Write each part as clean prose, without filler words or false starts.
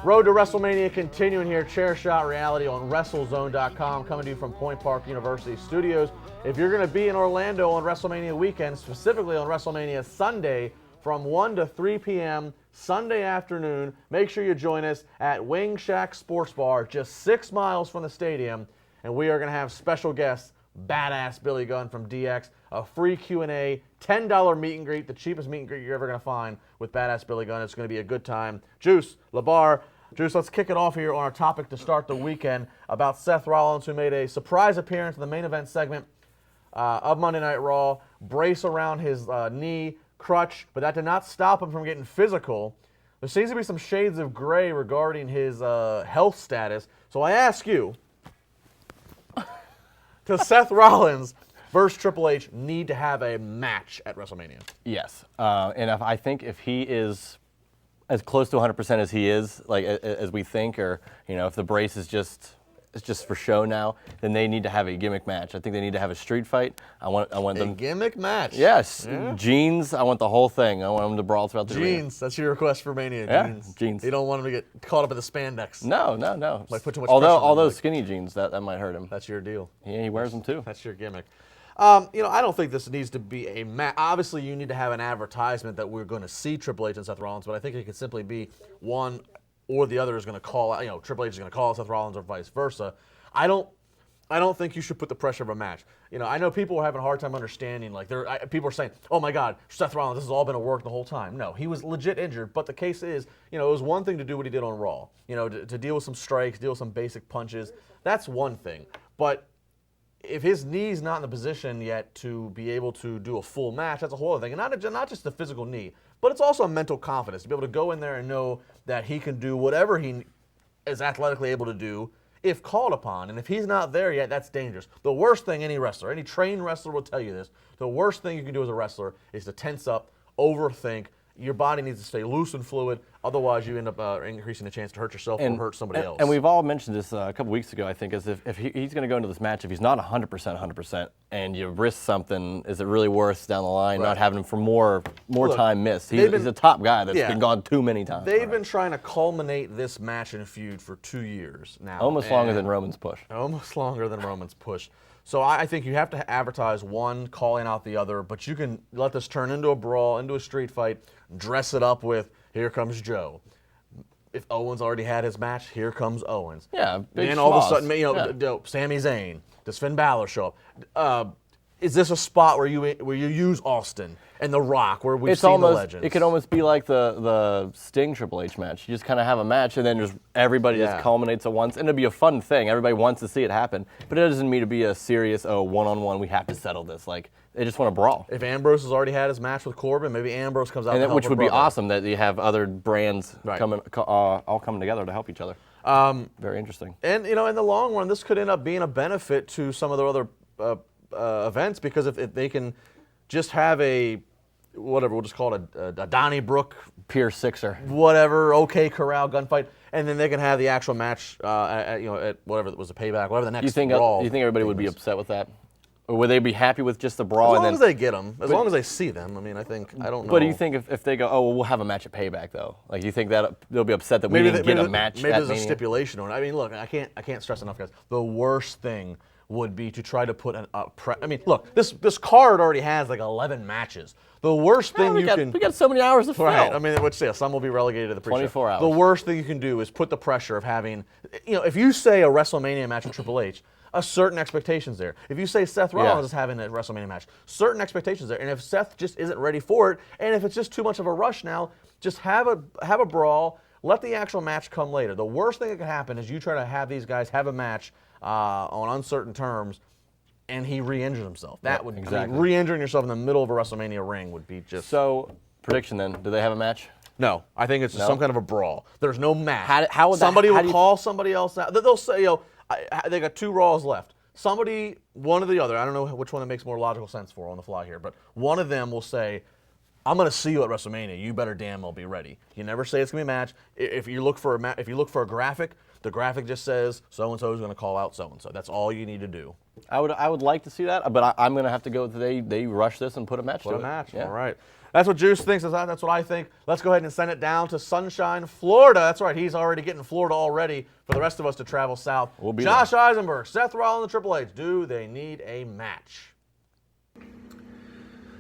Road to WrestleMania continuing here. Chair Shot Reality on WrestleZone.com, coming to you from Point Park University Studios. If you're going to be in Orlando on WrestleMania weekend, specifically on WrestleMania Sunday from 1 to 3 p.m. Sunday afternoon, make sure you join us at Wing Shack Sports Bar, just 6 miles from the stadium, and we are going to have special guests, Badass Billy Gunn from DX, a free Q&A, $10 meet and greet, the cheapest meet and greet you're ever going to find with Badass Billy Gunn. It's going to be a good time. Juice, LeBar, Juice, let's kick it off here on our topic to start the weekend about Seth Rollins, who made a surprise appearance in the main event segment of Monday Night Raw, brace around his knee, crutch, but that did not stop him from getting physical. There seems to be some shades of gray regarding his health status. So I ask you, does Seth Rollins versus Triple H need to have a match at WrestleMania? Yes, and I think if he is as close to 100% as he is, like as we think, or if the brace is just for show now, then they need to have a gimmick match. I think they need to have a street fight. I want them gimmick match. Yes, yeah. Jeans. I want the whole thing. I want them to brawl throughout the arena. Jeans. That's your request for Mania. Yeah, jeans. Jeans. You don't want him to get caught up in the spandex. No. Might put too much Although pressure skinny jeans, that might hurt him. That's your deal. Yeah, he wears them too. That's your gimmick. I don't think this needs to be a match. Obviously, you need to have an advertisement that we're going to see Triple H and Seth Rollins, but I think it could simply be one or the other is going to call out. Triple H is going to call out Seth Rollins or vice versa. I don't think you should put the pressure of a match. I know people are having a hard time understanding. Like people are saying, "Oh my God, Seth Rollins, this has all been a work the whole time." No, he was legit injured. But the case is, it was one thing to do what he did on Raw. To deal with some strikes, deal with some basic punches. That's one thing. But if his knee's not in the position yet to be able to do a full match, that's a whole other thing. And not just the physical knee, but it's also a mental confidence to be able to go in there and know that he can do whatever he is athletically able to do if called upon. And if he's not there yet, that's dangerous. The worst thing any wrestler, any trained wrestler will tell you this, the worst thing you can do as a wrestler is to tense up, overthink. Your body needs to stay loose and fluid. Otherwise, you end up increasing the chance to hurt yourself or hurt somebody else. And we've all mentioned this a couple weeks ago, I think, is if he's going to go into this match, if he's not 100%, and you risk something, is it really worth down the line not having him for more time missed? He's a top guy that's been gone too many times. They've been trying to culminate this match and feud for 2 years now. Almost longer than Roman's push. Almost longer than Roman's push. So I think you have to advertise one, calling out the other, but you can let this turn into a brawl, into a street fight, dress it up with, here comes Joe. If Owens already had his match, here comes Owens. Yeah, big and all of a sudden, Sami Zayn, does Finn Balor show up? Is this a spot where you use Austin and The Rock, where we've seen the legends? It could almost be like the Sting Triple H match. You just kind of have a match, and then just everybody just culminates at once, and it'll be a fun thing. Everybody wants to see it happen, but it doesn't mean to be a serious one-on-one. We have to settle this. Like they just want to brawl. If Ambrose has already had his match with Corbin, maybe Ambrose comes out, and which would be awesome that you have other brands all coming together to help each other. Very interesting. And in the long run, this could end up being a benefit to some of the other events, because if they can just have we'll just call it a Donnybrook Pier Sixer, whatever, OK Corral gunfight, and then they can have the actual match at whatever it was, a payback, whatever the next brawl. You think everybody would be upset with that? Or would they be happy with just the brawl? As long as they get them, as long as they see them. I mean, I don't know. But do you think if they go, we'll have a match at Payback though? Like, do you think that they'll be upset that we didn't get a match? Maybe there's a stipulation on it. I mean, look, I can't stress enough, guys. The worst thing would be to try to put look, this card already has like 11 matches. The worst thing we got so many hours to fill. Right. I mean, some will be relegated to the pre-show. 24 hours. The worst thing you can do is put the pressure of having, if you say a WrestleMania match with Triple H, a certain expectations there. If you say Seth Rollins is having a WrestleMania match, certain expectations there. And if Seth just isn't ready for it, and if it's just too much of a rush now, just have a brawl. Let the actual match come later. The worst thing that could happen is you try to have these guys have a match on uncertain terms, and he re-injures himself. That would exactly. Re-injuring yourself in the middle of a WrestleMania ring would be just. So prediction then? Do they have a match? No, I think it's some kind of a brawl. There's no match. How would somebody will call somebody else out? They'll say, they got 2 Raws left. Somebody, one or the other, I don't know which one that makes more logical sense for on the fly here, but one of them will say, I'm going to see you at WrestleMania. You better damn well be ready. You never say it's going to be a match. If you look for a graphic, The graphic just says so-and-so is going to call out so-and-so. That's all you need to do. I would like to see that, but I'm going to have to go with they rush this and put a match to it. Put a match, Yeah. all right. That's what Juice thinks. That's what I think. Let's go ahead and send it down to Sunshine, Florida. That's right. He's already getting Florida already for the rest of us to travel south. We'll be Josh Eisenberg, Seth Rollins, and Triple H. Do they need a match?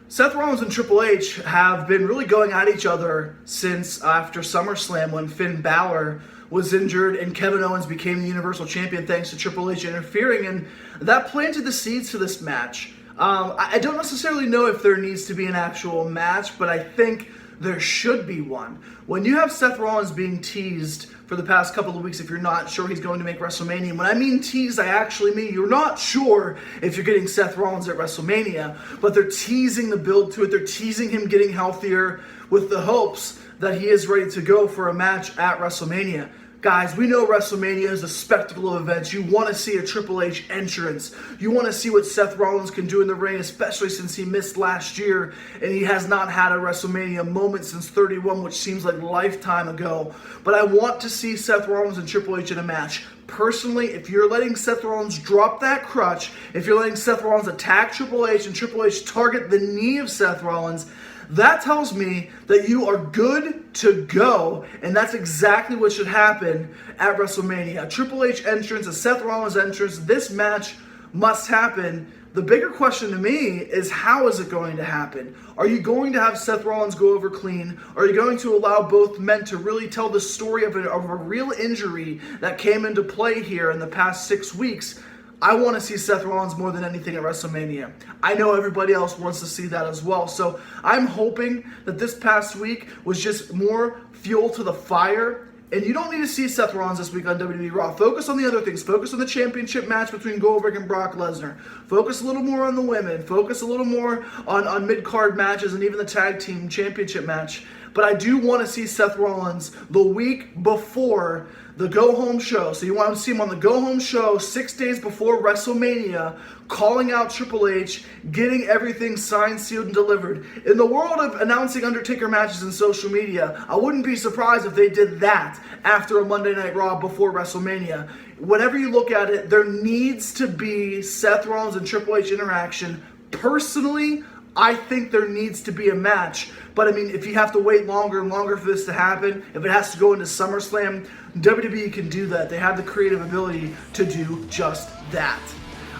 Seth Rollins and Triple H have been really going at each other since after SummerSlam when Finn Balor was injured and Kevin Owens became the Universal Champion thanks to Triple H interfering, and that planted the seeds for this match. I don't necessarily know if there needs to be an actual match, but I think there should be one. When you have Seth Rollins being teased for the past couple of weeks, if you're not sure he's going to make WrestleMania, when I mean teased, I actually mean you're not sure if you're getting Seth Rollins at WrestleMania, but they're teasing the build to it. They're teasing him getting healthier with the hopes that he is ready to go for a match at WrestleMania. Guys, we know WrestleMania is a spectacle of events. You want to see a Triple H entrance. You want to see what Seth Rollins can do in the ring, especially since he missed last year and he has not had a WrestleMania moment since 31, which seems like a lifetime ago. But I want to see Seth Rollins and Triple H in a match. Personally, if you're letting Seth Rollins drop that crutch, if you're letting Seth Rollins attack Triple H and Triple H target the knee of Seth Rollins, that tells me that you are good to go, and that's exactly what should happen at WrestleMania. A Triple H entrance, a Seth Rollins entrance, this match must happen. The bigger question to me is, how is it going to happen? Are you going to have Seth Rollins go over clean? Are you going to allow both men to really tell the story of a real injury that came into play here in the past 6 weeks? I want to see Seth Rollins more than anything at WrestleMania. I know everybody else wants to see that as well. So I'm hoping that this past week was just more fuel to the fire. And you don't need to see Seth Rollins this week on WWE Raw. Focus on the other things. Focus on the championship match between Goldberg and Brock Lesnar. Focus a little more on the women. Focus a little more on mid-card matches and even the tag team championship match. But I do want to see Seth Rollins the week before the go-home show. So you want to see him on the go-home show 6 days before WrestleMania, calling out Triple H, getting everything signed, sealed, and delivered. In the world of announcing Undertaker matches in social media, I wouldn't be surprised if they did that after a Monday Night Raw before WrestleMania. Whenever you look at it, there needs to be Seth Rollins and Triple H interaction. Personally, I think there needs to be a match. But I mean, if you have to wait longer and longer for this to happen, if it has to go into SummerSlam, WWE can do that. They have the creative ability to do just that.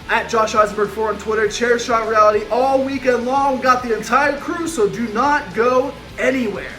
At Josh Eisenberg 4 on Twitter, Chair Shot Reality all weekend long. We got the entire crew, so do not go anywhere.